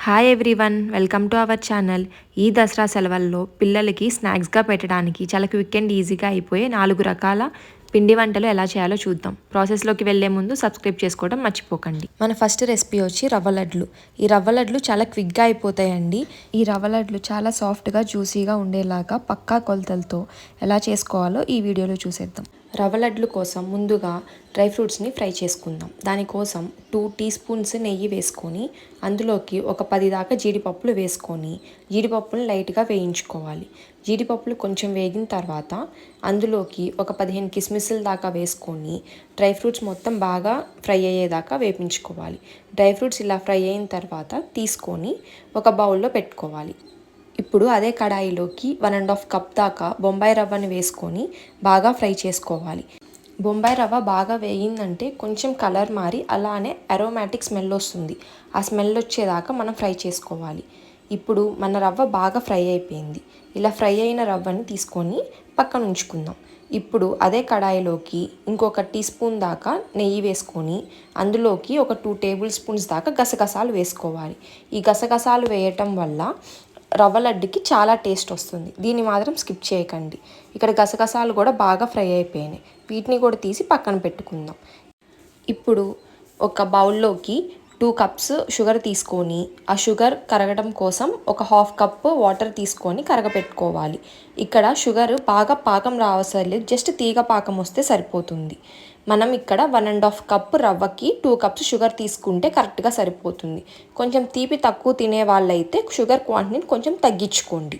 Hi everyone, welcome to our channel. ఈ దసరా సెలవుల్లో పిల్లలకి స్నాక్స్గా పెట్టడానికి చాలా క్విక్ అండ్ ఈజీగా అయిపోయే 4 రకాల పిండి వంటలు ఎలా చేయాలో చూద్దాం. ప్రాసెస్లోకి వెళ్లే ముందు సబ్స్క్రైబ్ చేసుకోవడం మర్చిపోకండి. మన ఫస్ట్ రెసిపీ వచ్చి రవ్వ లడ్లు. ఈ రవ్వ లడ్లు చాలా క్విక్గా అయిపోతాయండి. ఈ రవ్వ లడ్లు చాలా సాఫ్ట్గా జ్యూసీగా ఉండేలాగా పక్కా కొలతలతో ఎలా చేసుకోవాలో ఈ వీడియోలో చూసేద్దాం. రవ్వ లడ్లు కోసం ముందుగా డ్రై ఫ్రూట్స్ని ఫ్రై చేసుకుందాం. దానికోసం 2 టీ స్పూన్స్ నెయ్యి వేసుకొని అందులోకి ఒక 10 దాకా జీడిపప్పులు వేసుకొని జీడిపప్పులు లైట్గా వేయించుకోవాలి. జీడిపప్పులు కొంచెం వేగిన తర్వాత అందులోకి ఒక 15 కిస్మిస్ల దాకా వేసుకొని డ్రై ఫ్రూట్స్ మొత్తం బాగా ఫ్రై అయ్యేదాకా వేపించుకోవాలి. డ్రై ఫ్రూట్స్ ఇలా ఫ్రై అయిన తర్వాత తీసుకొని ఒక బౌల్లో పెట్టుకోవాలి. ఇప్పుడు అదే కడాయిలోకి 1.5 కప్ దాకా బొంబాయి రవ్వని వేసుకొని బాగా ఫ్రై చేసుకోవాలి. బొంబాయి రవ్వ బాగా వేయిందంటే కొంచెం కలర్ మారి అలానే అరోమాటిక్ స్మెల్ వస్తుంది. ఆ స్మెల్ వచ్చేదాకా మనం ఫ్రై చేసుకోవాలి. ఇప్పుడు మన రవ్వ బాగా ఫ్రై అయిపోయింది. ఇలా ఫ్రై అయిన రవ్వని తీసుకొని పక్కన ఉంచుకుందాం. ఇప్పుడు అదే కడాయిలోకి ఇంకొక టీ స్పూన్ దాకా నెయ్యి వేసుకొని అందులోకి ఒక 2 టేబుల్ స్పూన్స్ దాకా గసగసాలు వేసుకోవాలి. ఈ గసగసాలు వేయటం వల్ల రవ్వ లడ్డుకి చాలా టేస్ట్ వస్తుంది. దీన్ని మాత్రం స్కిప్ చేయకండి. ఇక్కడ గసగసాలు కూడా బాగా ఫ్రై అయిపోయినాయి. వీటిని కూడా తీసి పక్కన పెట్టుకుందాం. ఇప్పుడు ఒక బౌల్లోకి 2 కప్స్ షుగర్ తీసుకొని ఆ షుగర్ కరగడం కోసం ఒక 1/2 కప్ వాటర్ తీసుకొని కరగపెట్టుకోవాలి. ఇక్కడ షుగర్ బాగా పాకం రావసరం లేదు, జస్ట్ తీగ పాకం వస్తే సరిపోతుంది. మనం ఇక్కడ 1.5 కప్ రవ్వకి 2 కప్స్ షుగర్ తీసుకుంటే కరెక్ట్గా సరిపోతుంది. కొంచెం తీపి తక్కువ తినే వాళ్ళైతే షుగర్ క్వాంటిటీని కొంచెం తగ్గించుకోండి.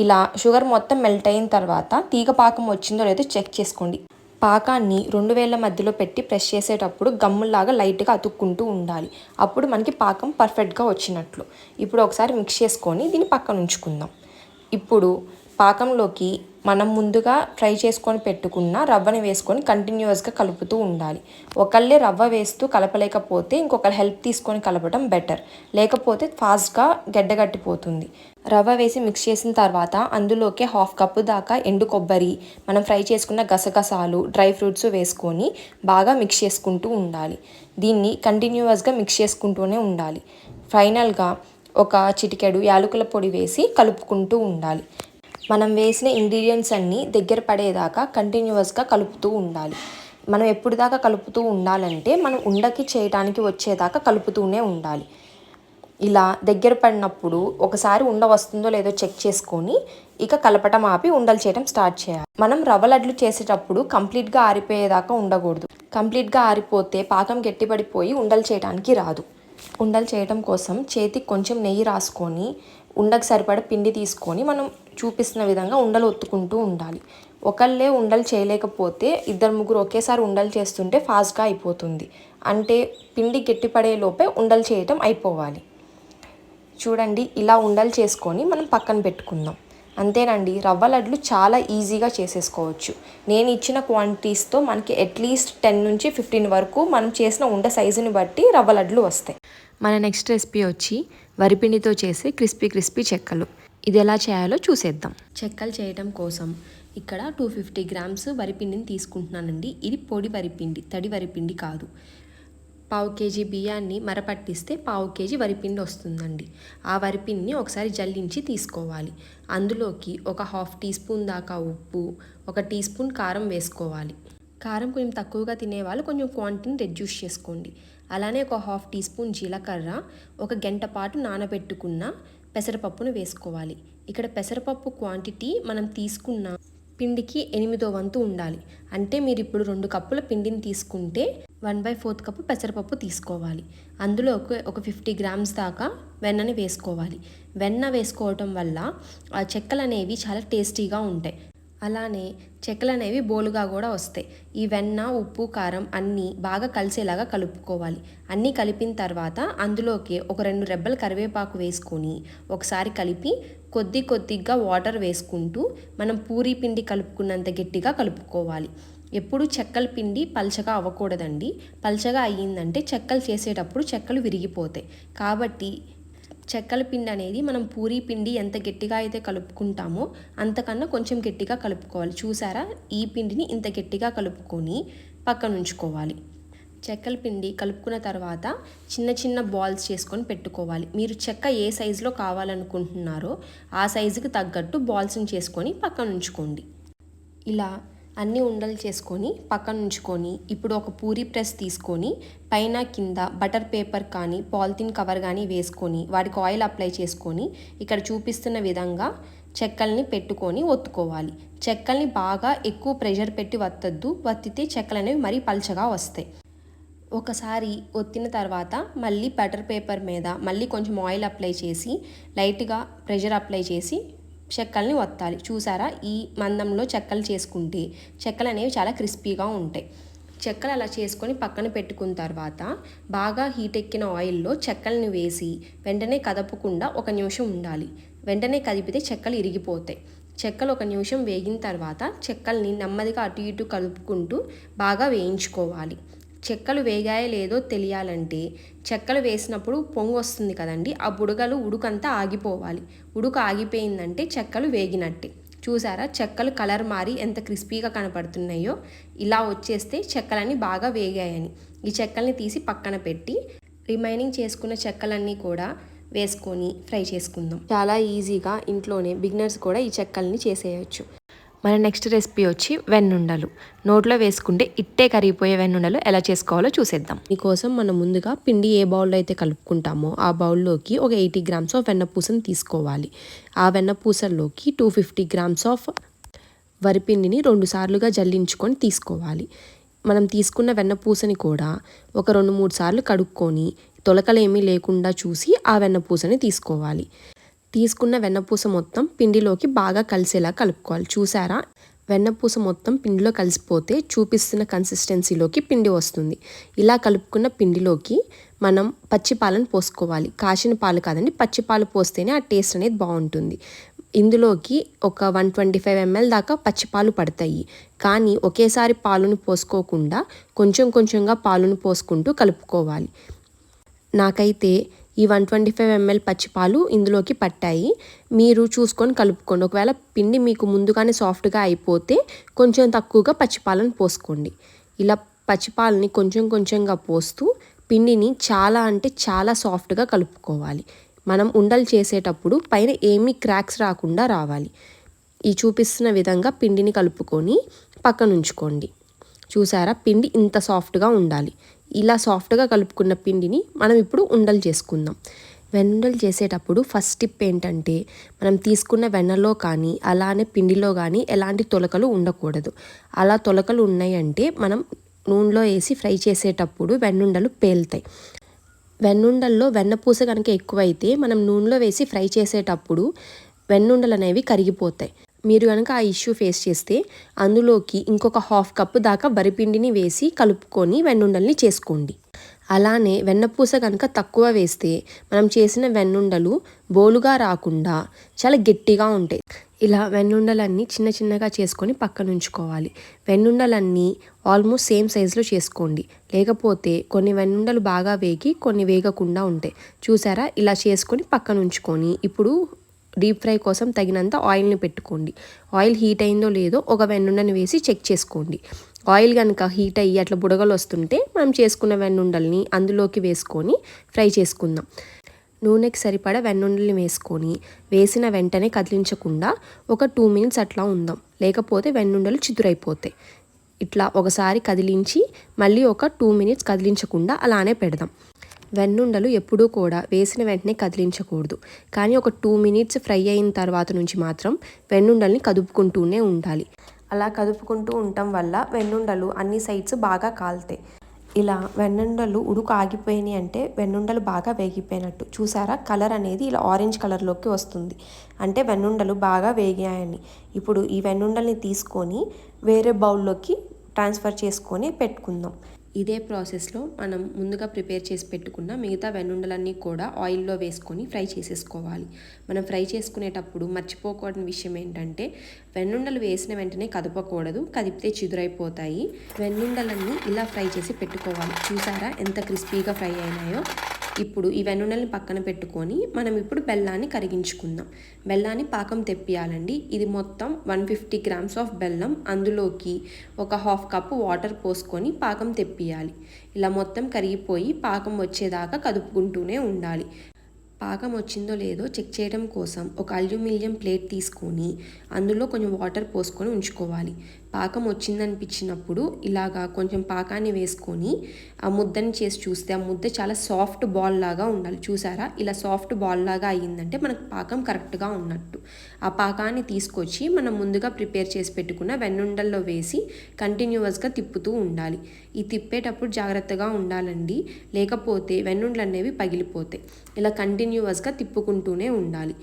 ఇలా షుగర్ మొత్తం మెల్ట్ అయిన తర్వాత తీగ పాకం వచ్చిందో లేదో చెక్ చేసుకోండి. పాకాన్ని 2 వేళ్ల మధ్యలో పెట్టి ప్రెస్ చేసేటప్పుడు గమ్ములాగా లైట్గా అతుక్కుంటూ ఉండాలి. అప్పుడు మనకి పాకం పర్ఫెక్ట్గా వచ్చినట్లు. ఇప్పుడు ఒకసారి మిక్స్ చేసుకొని దీన్ని పక్కన ఉంచుకుందాం. ఇప్పుడు పాకంలోకి మనం ముందుగా ఫ్రై చేసుకొని పెట్టుకున్న రవ్వని వేసుకొని కంటిన్యూస్గా కలుపుతూ ఉండాలి. ఒకళ్ళే రవ్వ వేస్తూ కలపలేకపోతే ఇంకొకరు హెల్ప్ తీసుకొని కలపడం బెటర్, లేకపోతే ఫాస్ట్గా గడ్డగట్టిపోతుంది. రవ్వ వేసి మిక్స్ చేసిన తర్వాత అందులోకి 1/2 కప్పు దాకా ఎండు కొబ్బరి, మనం ఫ్రై చేసుకున్న గసగసాలు, డ్రై ఫ్రూట్స్ వేసుకొని బాగా మిక్స్ చేసుకుంటూ ఉండాలి. దీన్ని కంటిన్యూస్గా మిక్స్ చేసుకుంటూనే ఉండాలి. ఫైనల్గా ఒక చిటికెడు యాలకుల పొడి వేసి కలుపుకుంటూ ఉండాలి. మనం వేసిన ఇంగ్రీడియంట్స్ అన్నీ దగ్గర పడేదాకా కంటిన్యూస్గా కలుపుతూ ఉండాలి. మనం ఎప్పుడు దాకా కలుపుతూ ఉండాలంటే మనం ఉండకి చేయడానికి వచ్చేదాకా కలుపుతూనే ఉండాలి. ఇలా దగ్గర పడినప్పుడు ఒకసారి ఉండ వస్తుందో లేదో చెక్ చేసుకొని ఇక కలపటం ఆపి ఉండలు చేయడం స్టార్ట్ చేయాలి. మనం రవ్వ లడ్లు చేసేటప్పుడు కంప్లీట్గా ఆరిపోయేదాకా ఉండకూడదు. కంప్లీట్గా ఆరిపోతే పాకం గట్టిపడిపోయి ఉండలు చేయడానికి రాదు. ఉండలు చేయడం కోసం చేతికి కొంచెం నెయ్యి రాసుకొని ఉండకు సరిపడ పిండి తీసుకొని మనం చూపిస్తున్న విధంగా ఉండలు ఒత్తుకుంటూ ఉండాలి. ఒకళ్ళే ఉండలు చేయలేకపోతే 2-3 ఒకేసారి ఉండలు చేస్తుంటే ఫాస్ట్గా అయిపోతుంది. అంటే పిండి గట్టిపడే లోపే ఉండలు చేయటం అయిపోవాలి. చూడండి, ఇలా ఉండలు చేసుకొని మనం పక్కన పెట్టుకుందాం. అంతేనండి, రవ్వ లడ్లు చాలా ఈజీగా చేసేసుకోవచ్చు. నేను ఇచ్చిన క్వాంటిటీస్తో మనకి అట్లీస్ట్ 10 నుంచి 15 వరకు మనం చేసిన ఉండ సైజుని బట్టి రవ్వ లడ్లు వస్తాయి. మన నెక్స్ట్ రెసిపీ వచ్చి వరిపిండితో చేసే క్రిస్పీ చెక్కలు. ఇది ఎలా చేయాలో చూసేద్దాం. చెక్కలు చేయడం కోసం ఇక్కడ 250 గ్రామ్స్ వరిపిండిని తీసుకుంటున్నానండి. ఇది పొడి వరిపిండి, తడి వరిపిండి కాదు. 1/2 కేజీ బియ్యాన్ని మరపట్టిస్తే 1/2 కేజీ వరిపిండి వస్తుందండి. ఆ వరిపిండిని ఒకసారి జల్లించి తీసుకోవాలి. అందులోకి ఒక 1/2 టీ స్పూన్ దాకా ఉప్పు, 1 టీ స్పూన్ కారం వేసుకోవాలి. కారం కొంచెం తక్కువగా తినేవాళ్ళు కొంచెం క్వాంటిటీని రెడ్యూస్ చేసుకోండి. అలానే ఒక 1/2 టీ స్పూన్ జీలకర్ర, 1 గంట పాటు నానబెట్టుకున్న పెసరపప్పును వేసుకోవాలి. ఇక్కడ పెసరపప్పు క్వాంటిటీ మనం తీసుకున్న పిండికి 8వ వంతు ఉండాలి. అంటే మీరు ఇప్పుడు 2 కప్పుల పిండిని తీసుకుంటే 1/4 కప్పు పెసరపప్పు తీసుకోవాలి. అందులో ఒక 50 గ్రామ్స్ దాకా వెన్నని వేసుకోవాలి. వెన్న వేసుకోవటం వల్ల ఆ చెక్కలు అనేవి చాలా టేస్టీగా ఉంటాయి. అలానే చెక్కలు అనేవి బోలుగా కూడా వస్తాయి. ఈ వెన్న, ఉప్పు, కారం అన్నీ బాగా కలిసేలాగా కలుపుకోవాలి. అన్నీ కలిపిన తర్వాత అందులోకి ఒక 2 రెబ్బల కరివేపాకు వేసుకొని ఒకసారి కలిపి కొద్దిగా వాటర్ వేసుకుంటూ మనం పూరీ పిండి కలుపుకున్నంత గట్టిగా కలుపుకోవాలి. ఎప్పుడు చెక్కల పిండి పల్చగా అవ్వకూడదండి. పల్చగా అయ్యిందంటే చెక్కలు చేసేటప్పుడు చెక్కలు విరిగిపోతాయి. కాబట్టి చెక్కల పిండి అనేది మనం పూరీ పిండి ఎంత గట్టిగా అయితే కలుపుకుంటామో అంతకన్నా కొంచెం గట్టిగా కలుపుకోవాలి. చూసారా, ఈ పిండిని ఇంత గట్టిగా కలుపుకొని పక్కన ఉంచుకోవాలి. చెక్కల పిండి కలుపుకున్న తర్వాత చిన్న చిన్న బాల్స్ చేసుకొని పెట్టుకోవాలి. మీరు చెక్క ఏ సైజులో కావాలనుకుంటున్నారో ఆ సైజుకి తగ్గట్టు బాల్స్ని చేసుకొని పక్కన ఉంచుకోండి. ఇలా అన్ని ఉండలు చేసుకొని పక్కన ఉంచుకొని ఇప్పుడు ఒక పూరీ ప్రెస్ తీసుకొని పైన కింద బటర్ పేపర్ కానీ పాలిథిన్ కవర్ కానీ వేసుకొని వాటికి ఆయిల్ అప్లై చేసుకొని ఇక్కడ చూపిస్తున్న విధంగా చెక్కల్ని పెట్టుకొని ఒత్తుకోవాలి. చెక్కల్ని బాగా ఎక్కువ ప్రెషర్ పెట్టి వత్తద్దు, వత్తితే చెక్కలు అనేవి మరీ పల్చగా వస్తాయి. ఒకసారి ఒత్తిన తర్వాత మళ్ళీ బటర్ పేపర్ మీద మళ్ళీ కొంచెం ఆయిల్ అప్లై చేసి లైట్గా ప్రెషర్ అప్లై చేసి చెక్కల్ని వత్తాలి. చూసారా, ఈ మందంలో చెక్కలు చేసుకుంటే చెక్కలు అనేవి చాలా క్రిస్పీగా ఉంటాయి. చెక్కలు అలా చేసుకొని పక్కన పెట్టుకున్న తర్వాత బాగా హీట్ ఎక్కిన ఆయిల్లో చెక్కల్ని వేసి వెంటనే కదపకుండా 1 నిమిషం ఉండాలి. వెంటనే కదిపితే చెక్కలు ఇరిగిపోతాయి. చెక్కలు 1 నిమిషం వేగిన తర్వాత చెక్కల్ని నెమ్మదిగా అటు ఇటు కలుపుకుంటూ బాగా వేయించుకోవాలి. చెక్కలు వేగాయో లేదో తెలియాలంటే చెక్కలు వేసినప్పుడు పొంగు వస్తుంది కదండి, ఆ బుడగలు ఉడుకంతా ఆగిపోవాలి. ఉడుకు ఆగిపోయిందంటే చెక్కలు వేగినట్టే. చూసారా, చెక్కలు కలర్ మారి ఎంత క్రిస్పీగా కనపడుతున్నాయో. ఇలా వచ్చేస్తే చెక్కలన్నీ బాగా వేగాయని. ఈ చెక్కల్ని తీసి పక్కన పెట్టి రిమైనింగ్ చేసుకున్న చెక్కలన్నీ కూడా వేసుకొని ఫ్రై చేసుకుందాం. చాలా ఈజీగా ఇంట్లోనే బిగినర్స్ కూడా ఈ చెక్కల్ని చేసేయచ్చు. మన నెక్స్ట్ రెసిపీ వచ్చి వెన్నుండలు. నోట్లో వేసుకుంటే ఇట్టే కరిగిపోయే వెన్నుండలు ఎలా చేసుకోవాలో చూసేద్దాం. దీనికోసం మనం ముందుగా పిండి ఏ బౌల్లో అయితే కలుపుకుంటామో ఆ బౌల్లోకి ఒక 80 గ్రామ్స్ ఆఫ్ వెన్నపూసను తీసుకోవాలి. ఆ వెన్నపూసల్లోకి 250 గ్రామ్స్ ఆఫ్ వరిపిండిని 2 సార్లుగా జల్లించుకొని తీసుకోవాలి. మనం తీసుకున్న వెన్నపూసని కూడా ఒక 2-3 సార్లు కడుక్కొని తొలకలేమీ లేకుండా చూసి ఆ వెన్నపూసని తీసుకోవాలి. తీసుకున్న వెన్నపూస మొత్తం పిండిలోకి బాగా కలిసేలా కలుపుకోవాలి. చూసారా, వెన్నపూస మొత్తం పిండిలో కలిసిపోతే చూపిస్తున్న కన్సిస్టెన్సీలోకి పిండి వస్తుంది. ఇలా కలుపుకున్న పిండిలోకి మనం పచ్చి పాలను పోసుకోవాలి. కాచిన పాలు కాదండి, పచ్చి పాలు పోస్తేనే ఆ టేస్ట్ అనేది బాగుంటుంది. ఇందులోకి ఒక 125 ml దాకా పచ్చిపాలు పడతాయి. కానీ ఒకేసారి పాలును పోసుకోకుండా కొంచెం కొంచెంగా పాలును పోసుకుంటూ కలుపుకోవాలి. నాకైతే ఈ 125 ml పచ్చిపాలు ఇందులోకి పట్టాయి. మీరు చూసుకొని కలుపుకోండి. ఒకవేళ పిండి మీకు ముందుగానే సాఫ్ట్గా అయిపోతే కొంచెం తక్కువగా పచ్చిపాలను పోసుకోండి. ఇలా పచ్చిపాలని కొంచెం కొంచెంగా పోస్తూ పిండిని చాలా అంటే చాలా సాఫ్ట్గా కలుపుకోవాలి. మనం ఉండలు చేసేటప్పుడు పైన ఏమీ క్రాక్స్ రాకుండా రావాలి. ఈ చూపిస్తున్న విధంగా పిండిని కలుపుకొని పక్కన ఉంచుకోండి. చూసారా, పిండి ఇంత సాఫ్ట్గా ఉండాలి. ఇలా సాఫ్ట్గా కలుపుకున్న పిండిని మనం ఇప్పుడు ఉండలు చేసుకుందాం. వెన్నుండలు చేసేటప్పుడు ఫస్ట్ టిప్ ఏంటంటే మనం తీసుకున్న వెన్నలో కానీ అలానే పిండిలో కానీ ఎలాంటి తొలకలు ఉండకూడదు. అలా తొలకలు ఉన్నాయంటే మనం నూనెలో వేసి ఫ్రై చేసేటప్పుడు వెన్నుండలు పేలుతాయి. వెన్నుండల్లో వెన్నపూస కనుక ఎక్కువైతే మనం నూనెలో వేసి ఫ్రై చేసేటప్పుడు వెన్నుండలు అనేవి కరిగిపోతాయి. మీరు కనుక ఆ ఇష్యూ ఫేస్ చేస్తే అందులోకి ఇంకొక 1/2 కప్పు దాకా వరిపిండిని వేసి కలుపుకొని వెన్నుండల్ని చేసుకోండి. అలానే వెన్నపూస కనుక తక్కువ వేస్తే మనం చేసిన వెన్నుండలు బోలుగా రాకుండా చాలా గట్టిగా ఉంటాయి. ఇలా వెన్నుండలన్నీ చిన్న చిన్నగా చేసుకొని పక్కన ఉంచుకోవాలి. వెన్నుండలన్నీ ఆల్మోస్ట్ సేమ్ సైజులో చేసుకోండి, లేకపోతే కొన్ని వెన్నుండలు బాగా వేగి కొన్ని వేగకుండా ఉంటాయి. చూసారా, ఇలా చేసుకొని పక్కన ఉంచుకొని ఇప్పుడు డీప్ ఫ్రై కోసం తగినంత ఆయిల్ని పెట్టుకోండి. ఆయిల్ హీట్ అయిందో లేదో ఒక వెన్నుండని వేసి చెక్ చేసుకోండి. ఆయిల్ కనుక హీట్ అయ్యి అట్లా బుడగలు వస్తుంటే మనం చేసుకున్న వెన్నుండల్ని అందులోకి వేసుకొని ఫ్రై చేసుకుందాం. నూనెకి సరిపడా వెన్నుండల్ని వేసుకొని వేసిన వెంటనే కదిలించకుండా ఒక 2 minutes అట్లా ఉందాం, లేకపోతే వెన్నుండలు చిదురైపోతాయి. ఇట్లా ఒకసారి కదిలించి మళ్ళీ ఒక 2 minutes కదిలించకుండా అలానే పెడదాం. వెన్నుండలు ఎప్పుడూ కూడా వేసిన వెంటనే కదిలించకూడదు, కానీ ఒక 2 minutes ఫ్రై అయిన తర్వాత నుంచి మాత్రం వెన్నుండల్ని కదుపుకుంటూనే ఉండాలి. అలా కదుపుకుంటూ ఉండటం వల్ల వెన్నుండలు అన్ని సైడ్స్ బాగా కాలుతాయి. ఇలా వెన్నుండలు ఉడుకు ఆగిపోయినాయి అంటే వెన్నుండలు బాగా వేగిపోయినట్టు. చూసారా, కలర్ అనేది ఇలా ఆరెంజ్ కలర్లోకి వస్తుంది అంటే వెన్నుండలు బాగా వేగాయని. ఇప్పుడు ఈ వెన్నుండల్ని తీసుకొని వేరే బౌల్లోకి ట్రాన్స్ఫర్ చేసుకొని పెట్టుకుందాం. ఇదే ప్రాసెస్లో మనం ముందుగా ప్రిపేర్ చేసి పెట్టుకున్న మిగతా వెన్నుండలన్నీ కూడా ఆయిల్లో వేసుకొని ఫ్రై చేసేసుకోవాలి. మనం ఫ్రై చేసుకునేటప్పుడు మర్చిపోకూడని విషయం ఏంటంటే వెన్నుండలు వేసిన వెంటనే కదపకూడదు, కదిపితే చిదురైపోతాయి. వెన్నుండలన్నీ ఇలా ఫ్రై చేసి పెట్టుకోవాలి. చూసారా ఎంత క్రిస్పీగా ఫ్రై అయినాయో. ఇప్పుడు ఈ వెన్నుండల్ని పక్కన పెట్టుకొని మనం ఇప్పుడు బెల్లాన్ని కరిగించుకుందాం. బెల్లాన్ని పాకం తెప్పియాలండి. ఇది మొత్తం 150 గ్రామ్స్ ఆఫ్ బెల్లం. అందులోకి ఒక 1/2 కప్పు వాటర్ పోసుకొని పాకం తెప్పియాలి. ఇలా మొత్తం కరిగిపోయి పాకం వచ్చేదాకా కదుపుకుంటూనే ఉండాలి. పాకం వచ్చిందో లేదో చెక్ చేయడం కోసం ఒక అల్యూమినియం ప్లేట్ తీసుకొని అందులో కొంచెం వాటర్ పోసుకొని ఉంచుకోవాలి. పాకం వచ్చిందనిపించినప్పుడు ఇలాగా కొంచెం పాకాన్ని వేసుకొని ఆ ముద్దని చేసి చూస్తే ఆ ముద్ద చాలా సాఫ్ట్ బాల్ లాగా ఉండాలి. చూసారా, ఇలా సాఫ్ట్ బాల్ లాగా అయ్యిందంటే మనకు పాకం కరెక్ట్గా ఉన్నట్టు. ఆ పాకాన్ని తీసుకొచ్చి మనం ముందుగా ప్రిపేర్ చేసి పెట్టుకున్న వెన్నుండల్లో వేసి కంటిన్యూస్గా తిప్పుతూ ఉండాలి. ఈ తిప్పేటప్పుడు జాగ్రత్తగా ఉండాలండి, లేకపోతే వెన్నుండలు అనేవి పగిలిపోతాయి. ఇలా కంటిన్యూస్గా తిప్పుకుంటూనే ఉండాలి.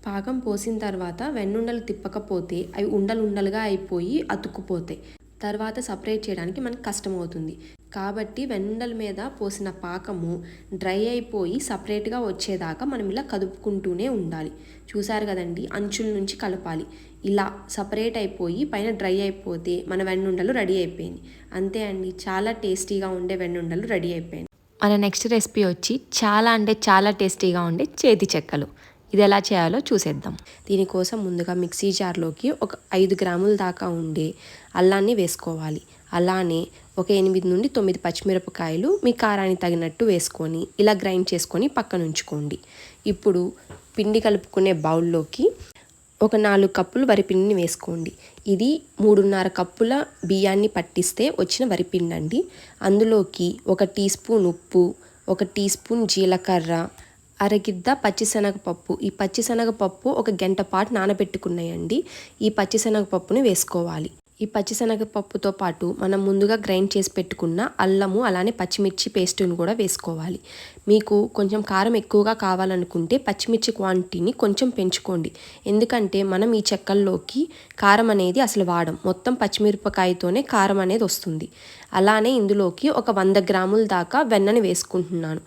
పాకం పోసిన తర్వాత వెన్నుండలు తిప్పకపోతే అవి ఉండలుగా అయిపోయి అతుక్కుపోతాయి. తర్వాత సపరేట్ చేయడానికి మనకు కష్టమవుతుంది. కాబట్టి వెన్నుండల మీద పోసిన పాకము డ్రై అయిపోయి సపరేట్గా వచ్చేదాకా మనం ఇలా కదుపుకుంటూనే ఉండాలి. చూసారు కదండి, అంచుల నుంచి కలపాలి. ఇలా సపరేట్ అయిపోయి పైన డ్రై అయిపోతే మన వెన్నుండలు రెడీ అయిపోయింది. అంతే అండి, చాలా టేస్టీగా ఉండే వెన్నుండలు రెడీ అయిపోయింది. మన నెక్స్ట్ రెసిపీ వచ్చి చాలా టేస్టీగా ఉండే చేతి చెక్కలు. ఇది ఎలా చేయాలో చూసేద్దాం. దీనికోసం ముందుగా మిక్సీ జార్లోకి ఒక 5 గ్రాముల దాకా ఉండే అల్లాన్ని వేసుకోవాలి. అలానే ఒక 8 నుండి 9 పచ్చిమిరపకాయలు మీ కారానికి తగినట్టు వేసుకొని ఇలా గ్రైండ్ చేసుకొని పక్కన ఉంచుకోండి. ఇప్పుడు పిండి కలుపుకునే బౌల్లోకి ఒక 4 కప్పులు వరిపిండిని వేసుకోండి. ఇది 3.5 కప్పుల బియ్యాన్ని పట్టిస్తే వచ్చిన వరిపిండి అండి. అందులోకి 1 టీ స్పూన్ ఉప్పు, 1 టీ స్పూన్ జీలకర్ర, అరగిద్ద పచ్చిశనగపప్పు. ఈ పచ్చిశనగపప్పు 1 గంట పాటు నానబెట్టుకున్నాయండి. ఈ పచ్చిశనగపప్పుని వేసుకోవాలి. ఈ పచ్చిశనగపప్పుతో పాటు మనం ముందుగా గ్రైండ్ చేసి పెట్టుకున్న అల్లము అలానే పచ్చిమిర్చి పేస్టును కూడా వేసుకోవాలి. మీకు కొంచెం కారం ఎక్కువగా కావాలనుకుంటే పచ్చిమిర్చి క్వాంటిటీని కొంచెం పెంచుకోండి. ఎందుకంటే మనం ఈ చెక్కల్లోకి కారం అనేది అసలు వాడం, మొత్తం పచ్చిమిరపకాయతోనే కారం అనేది వస్తుంది. అలానే ఇందులోకి ఒక 100 గ్రాముల దాకా వెన్నని వేసుకుంటున్నాను.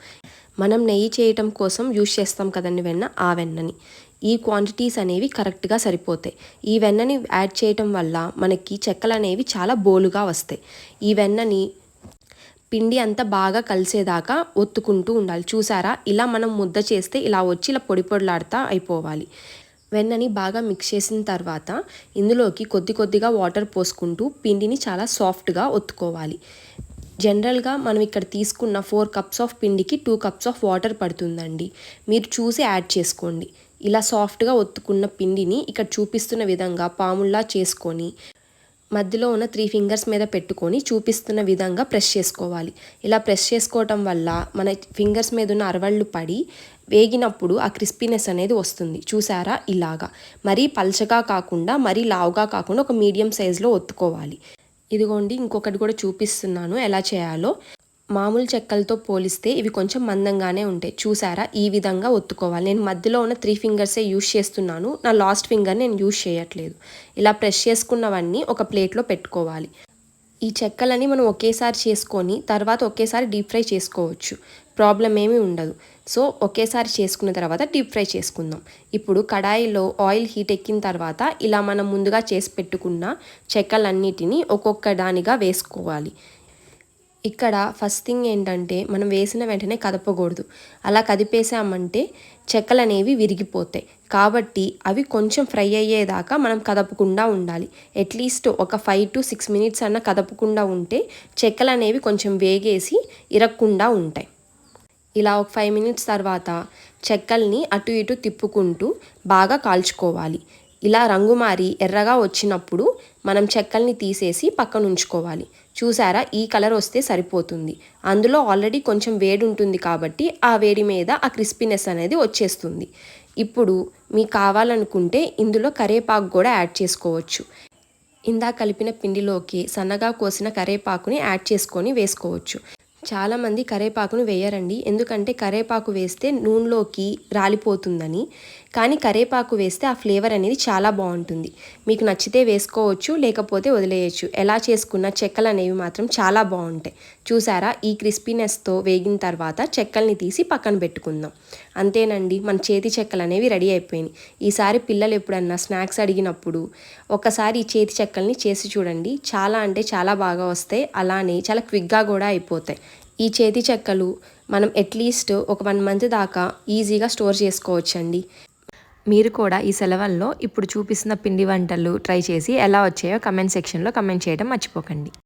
మనం నెయ్యి చేయటం కోసం యూజ్ చేస్తాం కదండి వెన్న, ఆ వెన్నని. ఈ క్వాంటిటీస్ అనేవి కరెక్ట్గా సరిపోతాయి. ఈ వెన్నని యాడ్ చేయటం వల్ల మనకి చెక్కలు అనేవి చాలా బోలుగా వస్తాయి. ఈ వెన్నని పిండి అంతా బాగా కలిసేదాకా ఒత్తుకుంటూ ఉండాలి. చూసారా, ఇలా మనం ముద్ద చేస్తే ఇలా వచ్చి ఇలా పొడి పొడిలాడుతూ అయిపోవాలి. వెన్నని బాగా మిక్స్ చేసిన తర్వాత ఇందులోకి కొద్దిగా వాటర్ పోసుకుంటూ పిండిని చాలా సాఫ్ట్గా ఒత్తుకోవాలి. జనరల్గా మనం ఇక్కడ తీసుకున్న 4 కప్స్ ఆఫ్ పిండికి 2 కప్స్ ఆఫ్ వాటర్ పడుతుందండి. మీరు చూసి యాడ్ చేసుకోండి. ఇలా సాఫ్ట్గా ఒత్తుకున్న పిండిని ఇక్కడ చూపిస్తున్న విధంగా పాముల్లా చేసుకొని మధ్యలో ఉన్న 3 ఫింగర్స్ మీద పెట్టుకొని చూపిస్తున్న విధంగా ప్రెస్ చేసుకోవాలి. ఇలా ప్రెస్ చేసుకోవటం వల్ల మన ఫింగర్స్ మీద ఉన్న అరవళ్ళు పడి వేగినప్పుడు ఆ క్రిస్పీనెస్ అనేది వస్తుంది. చూసారా, ఇలాగా మరీ పల్చగా కాకుండా మరీ లావుగా కాకుండా ఒక మీడియం సైజులో ఒత్తుకోవాలి. ఇదిగోండి, ఇంకొకటి కూడా చూపిస్తున్నాను ఎలా చేయాలో. మామూలు చెక్కలతో పోలిస్తే ఇవి కొంచెం మందంగానే ఉంటాయి. చూసారా, ఈ విధంగా ఒత్తుకోవాలి. నేను మధ్యలో ఉన్న 3 ఫింగర్సే యూజ్ చేస్తున్నాను, నా లాస్ట్ ఫింగర్ నేను యూజ్ చేయట్లేదు. ఇలా ప్రెస్ చేసుకున్నవన్నీ ఒక ప్లేట్లో పెట్టుకోవాలి. ఈ చెక్కలని మనం ఒకేసారి చేసుకొని తర్వాత ఒకేసారి డీప్ ఫ్రై చేసుకోవచ్చు, ప్రాబ్లం ఏమీ ఉండదు. సో ఒకేసారి చేసుకున్న తర్వాత డీప్ ఫ్రై చేసుకుందాం. ఇప్పుడు కడాయిలో ఆయిల్ హీట్ ఎక్కిన తర్వాత ఇలా మనం ముందుగా చేసి పెట్టుకున్న చెక్కలన్నిటినీ ఒక్కొక్క దానిగా వేసుకోవాలి. ఇక్కడ ఫస్ట్ థింగ్ ఏంటంటే మనం వేసిన వెంటనే కదపకూడదు. అలా కదిపేసామంటే చెక్కలు అనేవి విరిగిపోతాయి. కాబట్టి అవి కొంచెం ఫ్రై అయ్యేదాకా మనం కదపకుండా ఉండాలి. అట్లీస్ట్ ఒక 5 to 6 మినిట్స్ అన్న కదపకుండా ఉంటే చెక్కలు అనేవి కొంచెం వేగేసి ఇరగకుండా ఉంటాయి. ఇలా ఒక 5 మినిట్స్ తర్వాత చెక్కల్ని అటు ఇటు తిప్పుకుంటూ బాగా కాల్చుకోవాలి. ఇలా రంగు మారి ఎర్రగా వచ్చినప్పుడు మనం చెక్కల్ని తీసేసి పక్కన ఉంచుకోవాలి. చూసారా, ఈ కలర్ వస్తే సరిపోతుంది. అందులో ఆల్రెడీ కొంచెం వేడి ఉంటుంది కాబట్టి ఆ వేడి మీద ఆ క్రిస్పీనెస్ అనేది వచ్చేస్తుంది. ఇప్పుడు మీకు కావాలనుకుంటే ఇందులో కరివేపాకు కూడా యాడ్ చేసుకోవచ్చు. ఇందాక కలిపిన పిండిలోకి సన్నగా కోసిన కరివేపాకుని యాడ్ చేసుకొని వేసుకోవచ్చు. చాలామంది కరివేపాకును వేయరండి, ఎందుకంటే కరివేపాకు వేస్తే నూనెలోకి రాలిపోతుందని. కానీ కరివేపాకు వేస్తే ఆ ఫ్లేవర్ అనేది చాలా బాగుంటుంది. మీకు నచ్చితే వేసుకోవచ్చు, లేకపోతే వదిలేయచ్చు. ఎలా చేసుకున్న చెక్కలు అనేవి మాత్రం చాలా బాగుంటాయి. చూసారా, ఈ క్రిస్పీనెస్తో వేగిన తర్వాత చెక్కల్ని తీసి పక్కన పెట్టుకుందాం. అంతేనండి, మన చేతి చెక్కలు అనేవి రెడీ అయిపోయినాయి. ఈసారి పిల్లలు ఎప్పుడన్నా స్నాక్స్ అడిగినప్పుడు ఒకసారి ఈ చేతి చెక్కల్ని చేసి చూడండి, చాలా అంటే చాలా బాగా వస్తాయి. అలానే చాలా క్విక్గా కూడా అయిపోతాయి. ఈ చేతి చెక్కలు మనం అట్లీస్ట్ ఒక 1 మంత్ దాకా ఈజీగా స్టోర్ చేసుకోవచ్చండి. మీరు కూడా ఈ సెలవుల్లో ఇప్పుడు చూపిస్తున్న పిండి వంటలు ట్రై చేసి ఎలా వచ్చాయో కమెంట్ సెక్షన్లో కమెంట్ చేయడం మర్చిపోకండి.